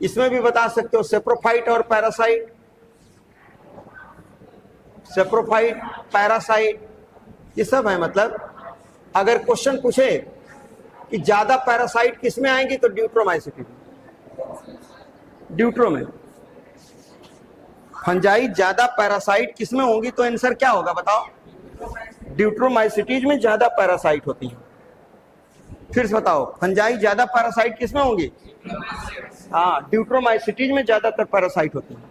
इसमें भी बता सकते हो सेप्रोफाइट और पैरासाइट, सेप्रोफाइट, पैरासाइट, ये सब है। मतलब अगर क्वेश्चन पूछे कि ज्यादा पैरासाइट किस में आएंगी तो ड्यूट्रोमाइसिटी, ड्यूट्रो में। फंजाई ज्यादा पैरासाइट किस में होंगी तो आंसर क्या होगा बताओ? ड्यूट्रोमाइसिटीज में ज्यादा पैरासाइट होती हैं। फिर से बताओ, फंजाई ज्यादा पैरासाइट किस में होंगी? हाँ, ड्यूट्रोमाइसिटीज में ज्यादातर पैरासाइट होती हैं।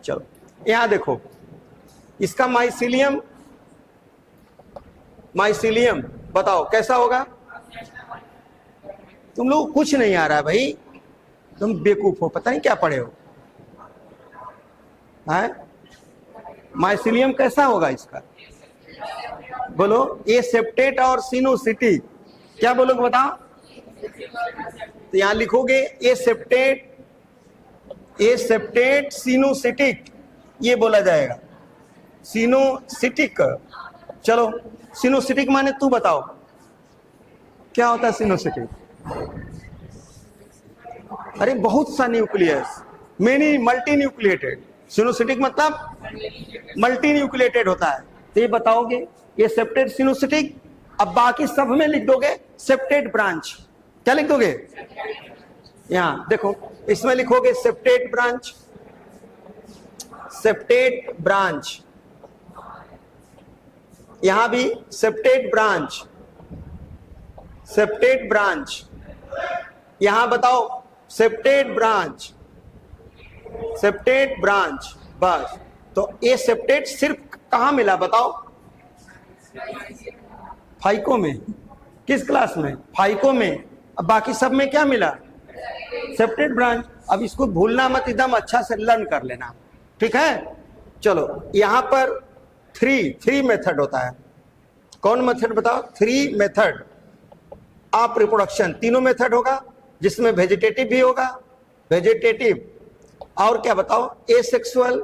चलो यहां देखो, इसका माइसिलियम, माइसिलियम बताओ कैसा होगा? तुम लोग कुछ नहीं आ रहा है भाई, तुम बेवकूफ हो, पता नहीं क्या पढ़े हो। माइसिलियम कैसा होगा इसका? बोलो, ए सेप्टेट और सिनोसिटिक, क्या बोलोगे बताओ? तो यहां लिखोगे ए सेप्टेट, ए सेप्टेट सिनोसिटिक, ये बोला जाएगा सिनोसिटिक। चलो सिनोसिटिक माने तू बताओ क्या होता है सिनोसिटिक? अरे बहुत सा न्यूक्लियस, मेनी मल्टी न्यूक्लिएटेड। सिनोसिटिक मतलब मल्टी न्यूक्लिएटेड होता है। तो ये बताओगे ये सेप्टेट सिनोसिटिक। अब बाकी सब में लिख दोगे सेप्टेट ब्रांच। क्या लिख दोगे? यहां देखो, इसमें लिखोगे सेप्टेट ब्रांच, सेप्टेट ब्रांच। यहां भी सेप्टेट ब्रांच, सेप्टेट ब्रांच। यहां बताओ सेप्टेट ब्रांच, सेप्टेट ब्रांच, बस। तो ये सेप्टेट सिर्फ कहां मिला बताओ? फाइको में। किस क्लास में? फाइको में। अब बाकी सब में क्या मिला? Septate branch. अब इसको भूलना मत, एकदम अच्छा से लर्न कर लेना, ठीक है? चलो यहां पर थ्री मेथड होता है। कौन मेथड बताओ? 3 मेथड ऑफ रिप्रोडक्शन। तीनों मेथड होगा, जिसमें वेजिटेटिव भी होगा, वेजिटेटिव, और क्या बताओ? एसेक्सुअल,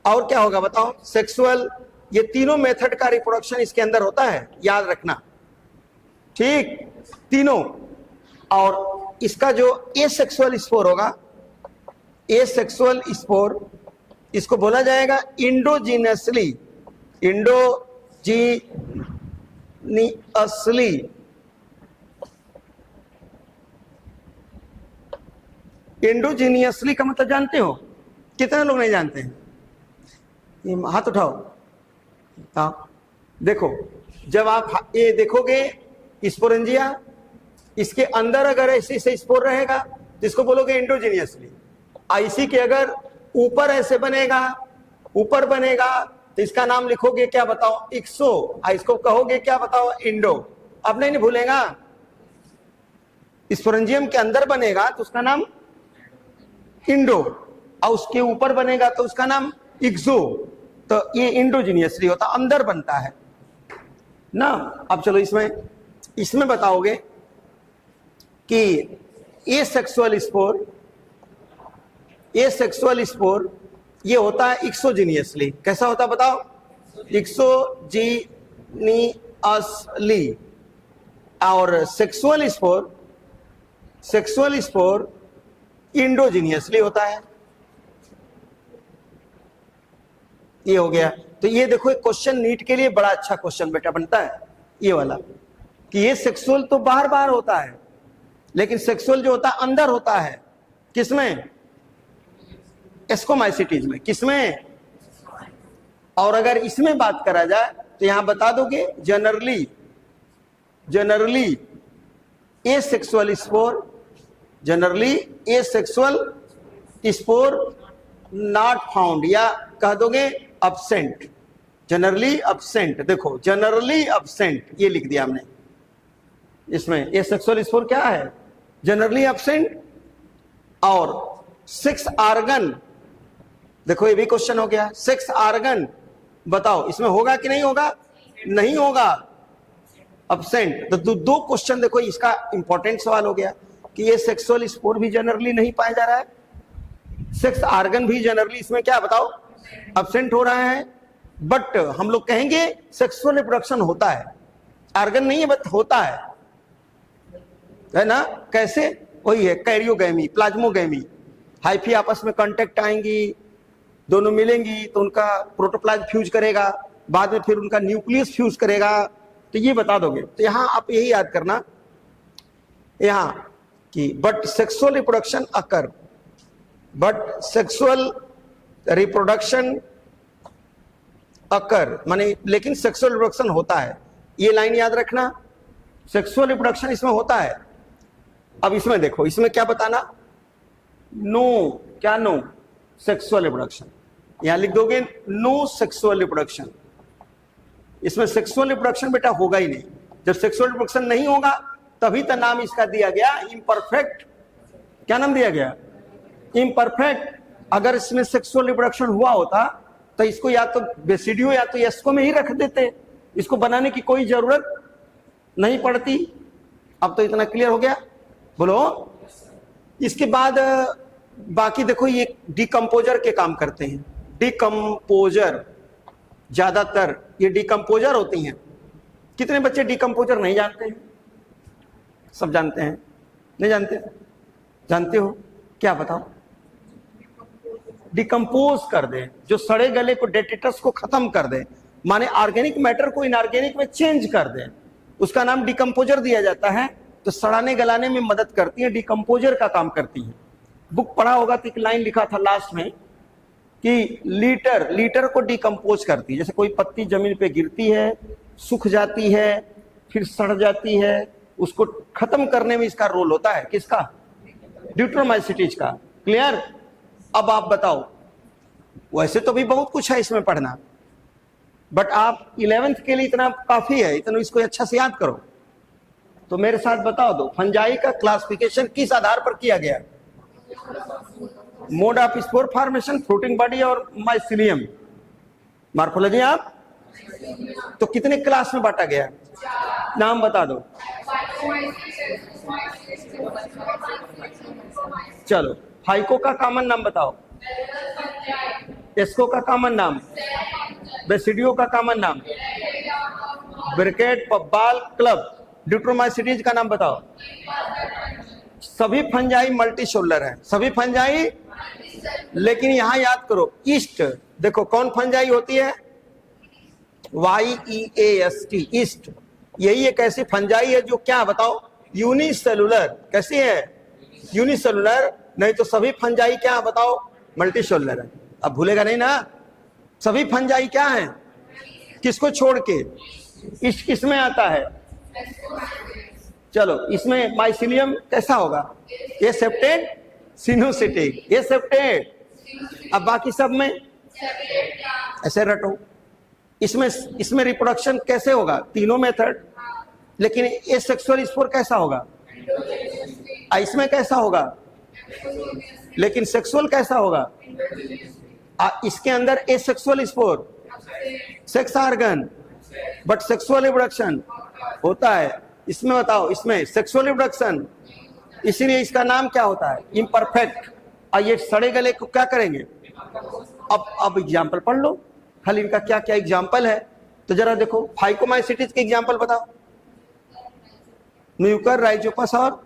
और क्या होगा बताओ? सेक्सुअल। ये तीनों मेथड का रिप्रोडक्शन इसके अंदर होता है, याद रखना, ठीक? तीनों। और इसका जो एसेक्सुअल स्पोर होगा, एसेक्सुअल स्पोर, इसको बोला जाएगा इंडोजीनियसली, इंडोजीनियसली। इंडोजीनियसली का मतलब जानते हो? कितने लोग नहीं जानते हैं? हाथ उठाओ। हाँ देखो, जब आप ये देखोगे स्पोरेंजिया, इसके अंदर अगर ऐसे ऐसे स्पोर रहेगा तो इसको बोलोगे इंडोजीनियसली। आईसी के अगर ऊपर ऐसे बनेगा, ऊपर बनेगा, तो इसका नाम लिखोगे क्या बताओ? इक्सो। इसको कहोगे क्या बताओ? इंडो। अब नहीं भूलेगा, स्पोरेंजियम के अंदर बनेगा तो उसका नाम इंडो, और उसके ऊपर बनेगा तो उसका नाम इक्सो। तो ये इंडोजीनियसली होता, अंदर बनता है ना। अब चलो इसमें बताओगे कि ए सेक्सुअल स्पोर, ए सेक्सुअल स्पोर ये होता है एक्सोजीनियसली। कैसा होता है बताओ? एक्सोजीनियसली। और सेक्सुअल स्पोर, सेक्सुअल स्पोर इंडोजीनियसली होता है। ये हो गया। तो ये देखो, एक क्वेश्चन नीट के लिए बड़ा अच्छा क्वेश्चन बेटा बनता है ये वाला, कि ये सेक्सुअल तो बाहर बाहर होता है, लेकिन सेक्सुअल जो होता है अंदर होता है। किसमें? एस्कोमाइसिटीज में। किसमें? और अगर इसमें बात करा जाए तो यहां बता दोगे generally, generally A sexual spore, generally A sexual spore not found, या कह दोगे अब्सेंट, जनरली अब्सेंट। देखो जनरली अब्सेंट ये लिख दिया हमने इसमें। ए सेक्सुअल स्पोर क्या है? Generally absent. और सेक्स आर्गन, देखो ये भी क्वेश्चन हो गया। सेक्स आर्गन बताओ इसमें होगा कि नहीं होगा? नहीं होगा, अब्सेंट। तो दो क्वेश्चन देखो, इसका इंपॉर्टेंट सवाल हो गया कि ये सेक्सुअल स्पोर भी जनरली नहीं पाया जा रहा है, सेक्स आर्गन भी जनरली इसमें क्या बताओ? अब्सेंट हो रहा है। बट हम लोग कहेंगे सेक्सुअल रिप्रोडक्शन होता है, आर्गन नहीं है बट होता है ना? कैसे? वही है कैरियोगैमी, प्लाज्मोगैमी। हाइफी आपस में कांटेक्ट आएंगी, दोनों मिलेंगी तो उनका प्रोटोप्लाज्म फ्यूज करेगा, बाद में फिर उनका न्यूक्लियस फ्यूज करेगा। तो ये बता दोगे। तो यहां आप यही याद करना यहां कि but sexual reproduction occur, but sexual reproduction occur माने लेकिन सेक्सुअल रिप्रोडक्शन होता है। ये लाइन याद रखना, सेक्सुअल रिप्रोडक्शन इसमें होता है। अब इसमें देखो, इसमें क्या बताना, नो, क्या नो सेक्सुअल रिप्रोडक्शन, यहां लिख दोगे नो सेक्सुअल रिप्रोडक्शन। इसमें सेक्सुअल रिप्रोडक्शन बेटा होगा ही नहीं। जब सेक्सुअल रिप्रोडक्शन नहीं होगा तभी तो नाम इसका दिया गया इम्परफेक्ट। क्या नाम दिया गया, इम्परफेक्ट। अगर इसमें सेक्सुअल रिप्रोडक्शन हुआ होता तो इसको या तो बेसिडियो या तो एस्को में ही रख देते, इसको बनाने की कोई जरूरत नहीं पड़ती। अब तो इतना क्लियर हो गया, बोलो। इसके बाद बाकी देखो, ये डिकम्पोजर के काम करते हैं। डिकम्पोजर, ज्यादातर ये डिकम्पोजर होती हैं। कितने बच्चे डिकम्पोजर नहीं जानते हैं? सब जानते हैं? नहीं जानते? जानते हो क्या, बताओ। डिकम्पोज कर दे, जो सड़े गले को, डेट्रिटस को खत्म कर दे, माने ऑर्गेनिक मैटर को इनऑर्गेनिक में चेंज कर दे, उसका नाम डिकम्पोजर दिया जाता है। तो सड़ाने गलाने में मदद करती है, डिकम्पोजर का काम करती है। बुक पढ़ा होगा तो एक लाइन लिखा था लास्ट में कि लीटर को डिकम्पोज करती है। जैसे कोई पत्ती जमीन पे गिरती है, सूख जाती है, फिर सड़ जाती है, उसको खत्म करने में इसका रोल होता है। किसका? ड्यूट्रोमाइसिटीज का। क्लियर? अब आप बताओ, वैसे तो भी बहुत कुछ है इसमें पढ़ना, बट आप 11th के लिए इतना काफी है, इतना इसको अच्छा से याद करो। तो मेरे साथ बताओ दो, फंजाई का क्लासिफिकेशन किस आधार पर किया गया? Mode of spore formation, fruiting body और माइसिलियम। मॉर्फोलॉजी आप तो कितने क्लास में बांटा गया? नाम बता दो। चलो, फाइको का कॉमन नाम बताओ, एस्को का कॉमन नाम, बेसिडियो का कॉमन नाम, ब्रिकेट, पब्बाल, क्लब। ड्यूट्रोमाइसिटीज का नाम बताओ। सभी फंजाई मल्टी शोल्डर है, सभी फंजाई, लेकिन यहां याद करो ईस्ट। देखो कौन फंजाई होती है? YEAST, east. यही एक ऐसी फंजाई है जो क्या बताओ, यूनिसेलुलर। कैसी है? यूनिसेलुलर। नहीं तो सभी फंजाई क्या बताओ, मल्टी शोल्डर है। अब भूलेगा नहीं ना, सभी फंजाई क्या है? किसको छोड़ के? ईस्ट किस में आता है? चलो, इसमें माइसिलियम कैसा होगा? ये सेप्टेड सिनोसिटिक, ये सेप्टेड। अब बाकी सब में ऐसे रटो। इसमें रिप्रोडक्शन कैसे होगा? तीनों मेथड। लेकिन ये सेक्सुअल स्पोर कैसा होगा? इसमें कैसा होगा? लेकिन सेक्सुअल कैसा होगा? इसके अंदर ए sexual spore, sex organ, but sexual reproduction होता है। इसमें बताओ, इसमें सेक्सुअल रिप्रोडक्शन, इसीलिए इसका नाम क्या होता है? इम्परफेक्ट। और ये सड़े गले को क्या करेंगे? अब एग्जाम्पल पढ़ लो, खाली इनका क्या क्या एग्जाम्पल है। तो जरा देखो, फाइकोमाइसिटीज के एग्जाम्पल बताओ। म्यूकर, राइजोपस और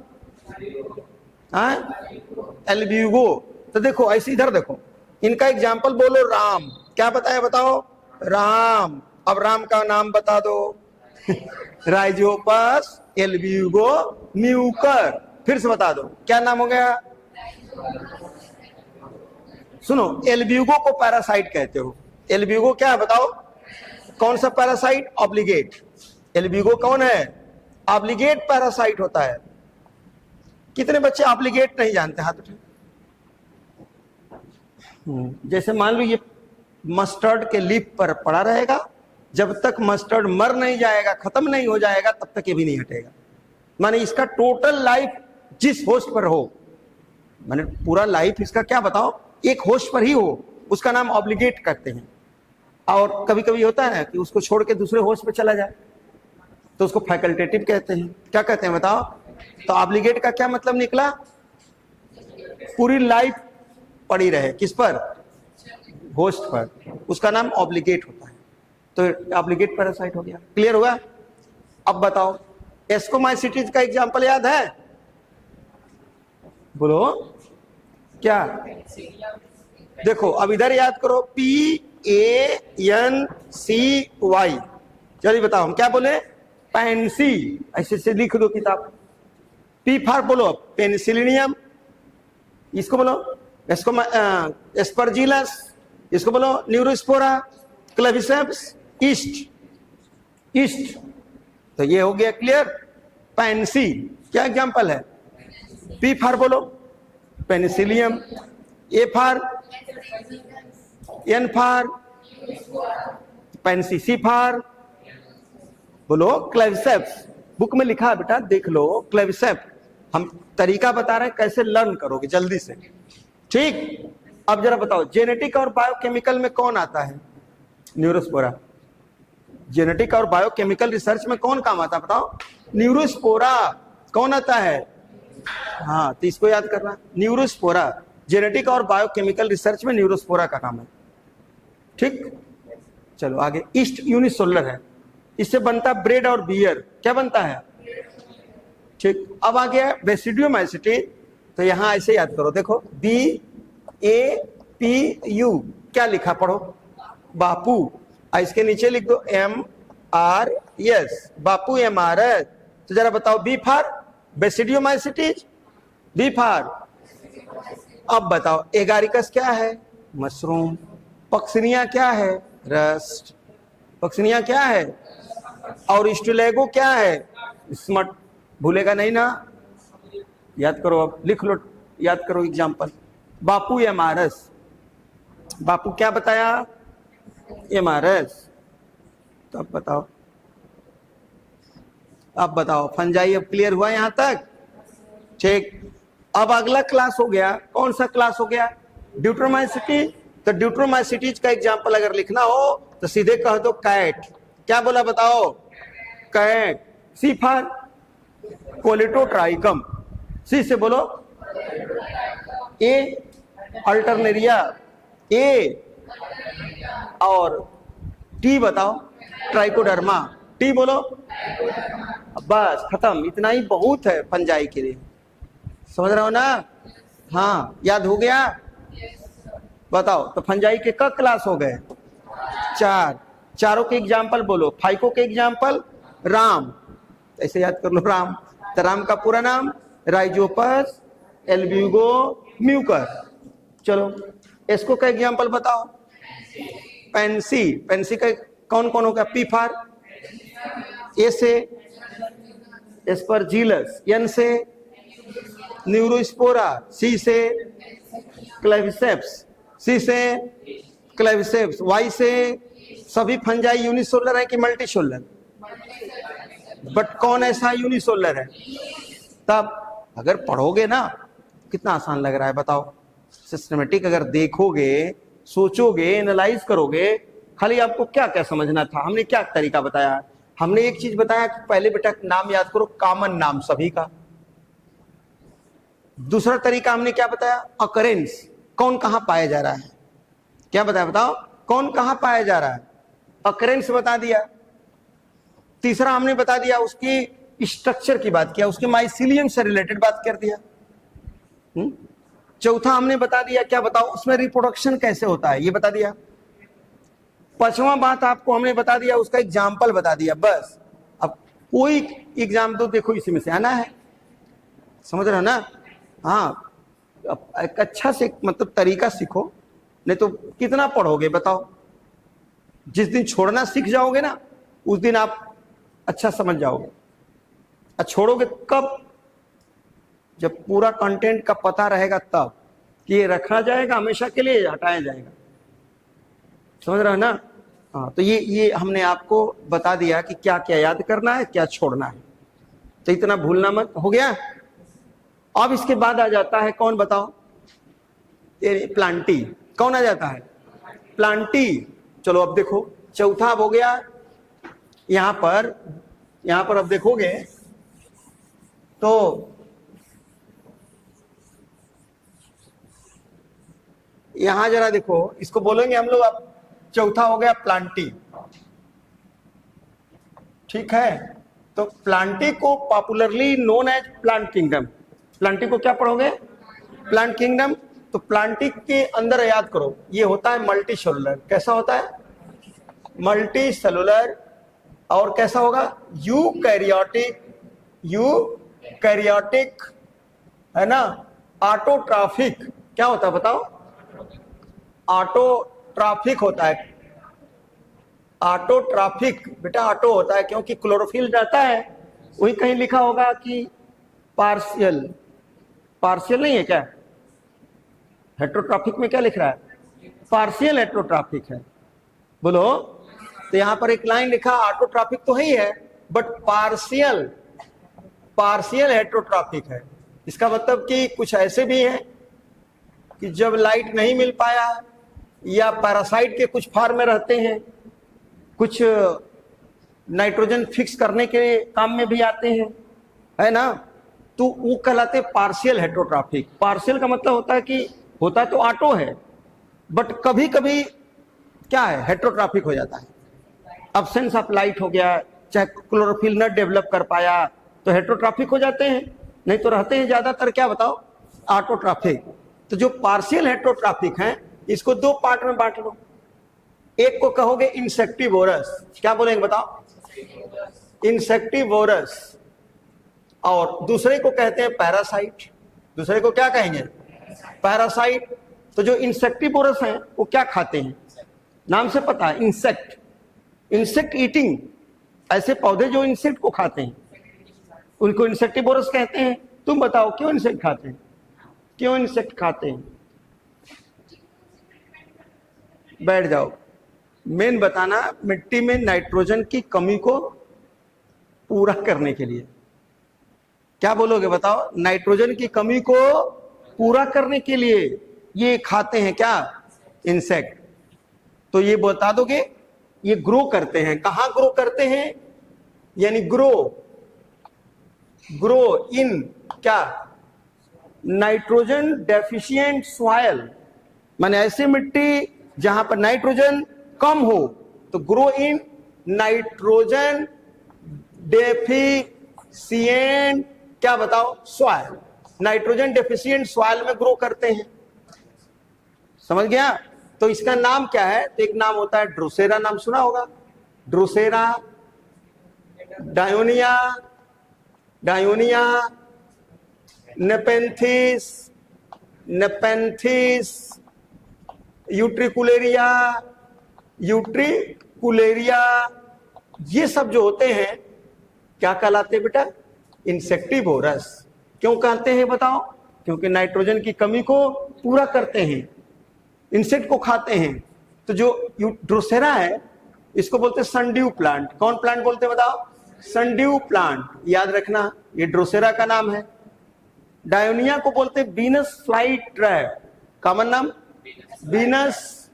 एल्ब्यूगो। तो देखो ऐसे इधर देखो, इनका एग्जाम्पल बोलो। राम, क्या बताया बताओ? राम। अब राम का नाम बता दो। Rhizopus, Albugo, Mucor. फिर से बता दो, क्या नाम हो गया? सुनो, एल्ब्यूगो को पैरासाइट कहते हो। एल्ब्यूगो क्या है बताओ? कौन सा पैरासाइट? ऑब्लिगेट। एल्ब्यूगो कौन है? ऑब्लिगेट पैरासाइट होता है। कितने बच्चे ऑब्लिगेट नहीं जानते? हाथ उठाओ। जैसे मान लो ये मस्टर्ड के लीफ पर पड़ा रहेगा, जब तक मस्टर्ड मर नहीं जाएगा, खत्म नहीं हो जाएगा, तब तक ये भी नहीं हटेगा। माने इसका टोटल लाइफ जिस होस्ट पर हो, माने पूरा लाइफ इसका क्या बताओ, एक होस्ट पर ही हो, उसका नाम ऑब्लिगेट करते हैं। और कभी कभी होता है कि उसको छोड़ के दूसरे होस्ट पे चला जाए, तो उसको फैकल्टेटिव कहते हैं। क्या कहते हैं बताओ? तो ऑब्लिगेट का क्या मतलब निकला? पूरी लाइफ पड़ी रहे, किस पर? होस्ट पर, उसका नाम ऑब्लिगेट होता है। तो ऑब्लिगेट पैरासाइट हो गया। क्लियर होगा? अब बताओ, एस्कोमाइसिटीज का एग्जांपल याद है? बोलो, क्या? देखो अब इधर याद करो, PANCY। चलिए बताओ हम क्या बोले? पेंसी। ऐसे से लिख दो किताब। पी फॉर बोलो पेनिसिलिनियम, इसको बोलो एस्परजिलस, इसको बोलो न्यूरोस्पोरा, क्लेविसेप्स, ईस्ट। ईस्ट तो ये हो गया क्लियर। पेंसी क्या एग्जांपल है? पी फॉर बोलो penicillium, A for N for पेंसी, सी फॉर बोलो क्लेविसेप्स। बुक में लिखा है बेटा, देख लो क्लेविसेप्स। हम तरीका बता रहे हैं कैसे लर्न करोगे जल्दी से, ठीक? अब जरा बताओ जेनेटिक और बायोकेमिकल में कौन आता है? न्यूरोस्पोरा। जेनेटिक और बायोकेमिकल रिसर्च में कौन काम आता है बताओ? न्यूरोस्पोरा। कौन आता है? हाँ तो इसको याद करना, न्यूरोस्पोरा। जेनेटिक और बायोकेमिकल रिसर्च में न्यूरोस्पोरा का काम है, ठीक? चलो आगे। ईस्ट यूनिसोलर है, इससे बनता ब्रेड और बियर। क्या बनता है? ठीक। अब आ गया बेसिडियोमाइसिटी। तो यहां ऐसे याद करो, देखो BAPU क्या लिखा पढ़ो? बापू। इसके नीचे लिख दो MRS, बापू MRS। तो जरा बताओ B for basidiomycetes, B for. अब बताओ एगारिकस क्या है? मशरूम। पक्सिनिया क्या है? रस्ट। पक्सिनिया क्या है? और स्टुलेगो क्या है? स्मट। भूलेगा नहीं ना? याद करो, अब लिख लो, याद करो एग्जांपल। बापू MRS, बापू क्या बताया? MRS। तो अब बताओ, अब बताओ फंजाई। अब क्लियर हुआ यहां तक? ठीक। अब अगला क्लास हो गया, कौन सा क्लास हो गया? ड्यूट्रोमाइसिटी। तो ड्यूट्रोमाइसिटीज का एग्जांपल अगर लिखना हो तो सीधे कह दो कैट। क्या बोला बताओ? कैट। सी फॉर कोलेटोट्राइकम, सी से बोलो ए अल्टरनेरिया, ए। और टी बताओ? ट्राइकोडर्मा, टी बोलो। बस खत्म, इतना ही बहुत है फंजाई के लिए। समझ रहे हो ना? हाँ याद हो गया? बताओ तो फंजाई के कब क्लास हो गए? 4। चारों के एग्जाम्पल बोलो। फाइको के एग्जाम्पल राम, ऐसे याद कर लो राम। तो राम का पूरा नाम राइजोपस एल्ब्यूगो म्यूकर। चलो इसको का एग्जाम्पल बताओ। पेंसी, पेंसी का कौन कौन होगा? पी फॉर ए से एस्परजिलस, एन से न्यूरोस्पोरा, सी से क्लेविसेप्स, सी से क्लेविसेप्स, वाई से सभी फंजाई यूनिसोलर है कि मल्टीसोलर? बट कौन ऐसा यूनिसोलर है? तब अगर पढ़ोगे ना, कितना आसान लग रहा है बताओ। सिस्टमेटिक अगर देखोगे, सोचोगे, एनालाइज करोगे, खाली आपको क्या क्या समझना था? हमने क्या तरीका बताया? हमने एक चीज बताया कि पहले बेटा नाम याद करो, कॉमन नाम सभी का। दूसरा तरीका हमने क्या बताया? अकरेंस, कौन कहां पाया जा रहा है। क्या बताया बताओ? कौन कहां पाया जा रहा है, अकरेंस बता दिया। तीसरा हमने बता दिया उसकी स्ट्रक्चर की बात किया, उसके माइसिलियम से रिलेटेड बात कर दिया। चौथा हमने बता दिया, क्या बताओ? उसमें रिप्रोडक्शन कैसे होता है, ये बता दिया। पांचवा बात आपको हमने बता दिया, उसका एग्जाम्पल बता दिया। बस अब कोई एग्जाम तो देखो इसी में से आना है, समझ रहे हो ना? हाँ एक अच्छा से मतलब तरीका सीखो, नहीं तो कितना पढ़ोगे बताओ। जिस दिन छोड़ना सीख जाओगे ना, उस दिन आप अच्छा समझ जाओगे। और छोड़ोगे कब? जब पूरा कंटेंट का पता रहेगा तब, कि ये रखा जाएगा हमेशा के लिए, हटाया जाएगा। समझ रहे हो ना? हाँ तो ये हमने आपको बता दिया कि क्या क्या याद करना है, क्या छोड़ना है। तो इतना भूलना मत। हो गया? अब इसके बाद आ जाता है कौन बताओ? प्लांटी। कौन आ जाता है? प्लांटी। चलो अब देखो, चौथा हो गया। यहां पर अब देखोगे तो यहां जरा देखो, इसको बोलेंगे हम लोग। अब चौथा हो गया प्लांटी, ठीक है? तो प्लांटी को popularly known as plant kingdom. Plantae को क्या पढ़ोगे? Plant kingdom. तो प्लांटिक के अंदर याद करो, ये होता है मल्टी सेलुलर। कैसा होता है? Multi cellular. और कैसा होगा? यूकैरियोटिक, यूकैरियोटिक है ना। ऑटोट्रॉफिक क्या होता है बताओ? ऑटोट्रॉफिक होता है। ऑटोट्रॉफिक बेटा ऑटो होता है क्योंकि क्लोरोफिल रहता है। वही कहीं लिखा होगा कि पार्शियल, पार्शियल नहीं है क्या? हेट्रोट्रॉफिक में क्या लिख रहा है? पार्शियल हेट्रोट्रॉफिक है। बोलो। तो यहां पर एक लाइन लिखा ऑटोट्रॉफिक तो ही है, बट पार्शियल, पार्शियल हेट्रोट्रॉफिक है। इसका मतलब कि कुछ ऐसे भी हैं कि जब लाइट नहीं मिल पाया या पैरासाइट के कुछ फॉर्म में रहते हैं, कुछ नाइट्रोजन फिक्स करने के काम में भी आते हैं, है ना, तो वो कहलाते पार्शियल हेट्रोट्रॉफिक। पार्शियल का मतलब होता है कि होता तो ऑटो है, बट कभी कभी क्या है, हेट्रोट्रॉफिक हो जाता है। अब्सेंस ऑफ लाइट हो गया, चाहे क्लोरोफिल न डेवलप कर पाया तो हेट्रोट्रॉफिक हो जाते हैं, नहीं तो रहते हैं ज्यादातर क्या बताओ? ऑटोट्रॉफिक। तो जो पार्शियल हेट्रोट्रॉफिक हैं इसको दो पार्ट में बांट लो। एक को कहोगे इंसेक्टिवोरस, क्या बोलेंगे बताओ? इंसेक्टिवोरस। और दूसरे को कहते हैं पैरासाइट। दूसरे को क्या कहेंगे? पैरासाइट। तो जो इंसेक्टिवोरस हैं वो क्या खाते हैं? नाम से पता है, इंसेक्ट, इंसेक्ट ईटिंग, ऐसे पौधे जो इंसेक्ट को खाते हैं उनको इंसेक्टिवोरस कहते हैं। तुम बताओ क्यों इंसेक्ट खाते हैं? क्यों इंसेक्ट खाते हैं? बैठ जाओ। मेन बताना, मिट्टी में नाइट्रोजन की कमी को पूरा करने के लिए। क्या बोलोगे बताओ? नाइट्रोजन की कमी को पूरा करने के लिए ये खाते हैं क्या? इंसेक्ट। तो ये बता दोगे, ये ग्रो करते हैं। कहां ग्रो करते हैं? यानी ग्रो, ग्रो इन क्या? नाइट्रोजन डेफिशिएंट सॉइल, माने ऐसी मिट्टी जहां पर नाइट्रोजन कम हो, तो ग्रो इन नाइट्रोजन डेफिशिएंट क्या बताओ? सॉइल। नाइट्रोजन डेफिशिएंट सॉइल में ग्रो करते हैं। समझ गया? तो इसका नाम क्या है? तो एक नाम होता है ड्रोसेरा, नाम सुना होगा, Drosera, Dionaea, Dionaea, Nepenthes, Nepenthes, utricularia, utricularia, ये सब जो होते हैं क्या कहलाते हैं बेटा? इंसेक्टिवोरस। क्यों कहते हैं बताओ? क्योंकि नाइट्रोजन की कमी को पूरा करते हैं, इंसेक्ट को खाते हैं। तो जो ड्रोसेरा है इसको बोलते हैं सनड्यू प्लांट। कौन प्लांट बोलते हैं बताओ? Sundew plant. याद रखना, ये ड्रोसेरा का नाम है। डायोनिया को बोलते हैं वीनस फ्लाई ट्रैप। कॉमन नाम Venus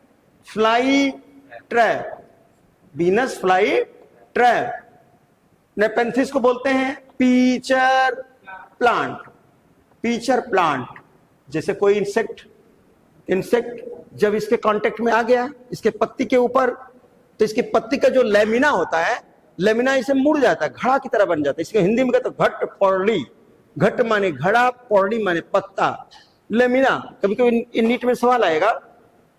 fly trap, Venus fly trap. Nepenthes को बोलते हैं पीचर प्लांट, पीचर प्लांट। जैसे कोई इंसेक्ट, इंसेक्ट जब इसके कांटेक्ट में आ गया इसके पत्ती के ऊपर, तो इसकी पत्ती का जो लेमिना होता है, लेमिना इसे मुड़ जाता है, घड़ा की तरह बन जाता है। इसके हिंदी में कहते हैं घट पौड़ी। घट माने घड़ा, पौड़ी माने पत्ता, लेमिना। कभी कभी नीट में सवाल आएगा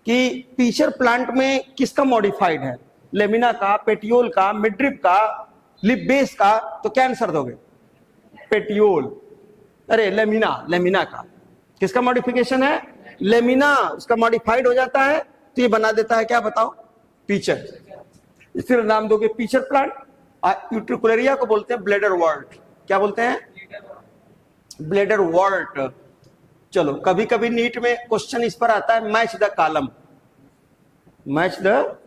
कि पीचर प्लांट में किसका मॉडिफाइड है, लेमिना का, पेटियोल का, मिड्रिप का, लिप बेस का? तो क्या आंसर दोगे? पेटियोल, अरे लेमिना, लेमिना का। किसका मॉडिफिकेशन है? लेमिना। उसका मॉडिफाइड हो जाता है तो ये बना देता है क्या बताओ? पीचर। इसलिए नाम दोगे पीचर प्लांट। यूट्रिकुलेरिया को बोलते हैं ब्लेडर वर्ट। क्या बोलते हैं? ब्लेडर वर्ट। चलो, कभी कभी नीट में क्वेश्चन इस पर आता है, match the column, match the,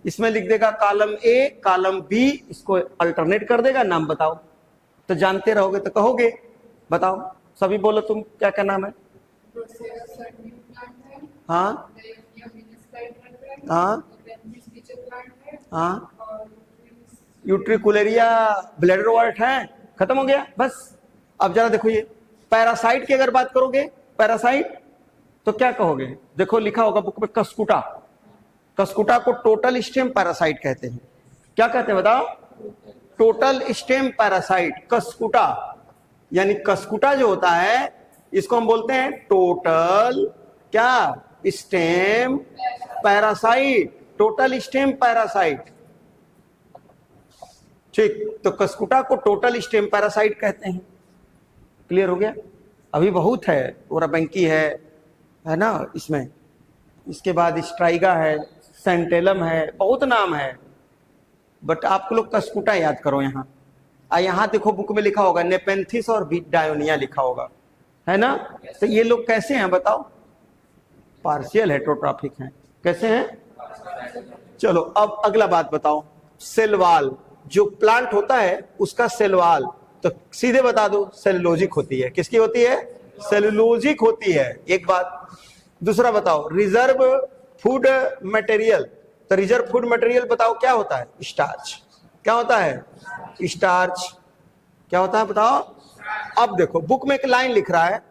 इसमें लिख देगा कॉलम ए, कॉलम बी, इसको अल्टरनेट कर देगा, नाम बताओ। तो जानते रहोगे तो कहोगे। बताओ सभी, बोलो तुम, क्या क्या नाम है? हाँ हाँ हाँ, यूट्रिकुलेरिया, ब्लेडर वर्ट है, खत्म हो गया बस। अब जरा देखो, ये पैरासाइट की अगर बात करोगे, पैरासाइट तो क्या कहोगे? देखो लिखा होगा बुक में, कस्कुटा। कस्कुटा को टोटल स्टेम पैरासाइट कहते हैं। क्या कहते हैं बताओ? Total stem parasite, cuscuta. यानी कस्कुटा जो होता है इसको हम बोलते हैं टोटल क्या? Stem parasite, total stem parasite. ठीक, तो कस्कुटा को टोटल स्टेम पैरासाइट कहते हैं। क्लियर हो गया? अभी बहुत है, ओराबैंकी है ना इसमें, इसके बाद स्ट्राइगा है, सेंटेलम है, बहुत नाम है, बट आप लोग कस्कुटा याद करो। यहाँ देखो बुक में लिखा होगा नेपेंथिस और डायोनिया लिखा होगा, है ना। तो ये लोग कैसे हैं बताओ? पार्शियल हेटेरोट्रॉफिक हैं। कैसे हैं? चलो अब अगला बात बताओ, सेल वॉल, जो प्लांट होता है उसका सेल वॉल, तो सीधे बता दो सेलुलोजिक होती है। किसकी होती है? सेलुलोजिक होती है, एक बात। दूसरा बताओ, रिजर्व फूड मटेरियल, तो रिजर्व फूड मटेरियल बताओ क्या होता है? स्टार्च। क्या होता है? स्टार्च। क्या होता है बताओ? अब देखो बुक में एक लाइन लिख रहा है,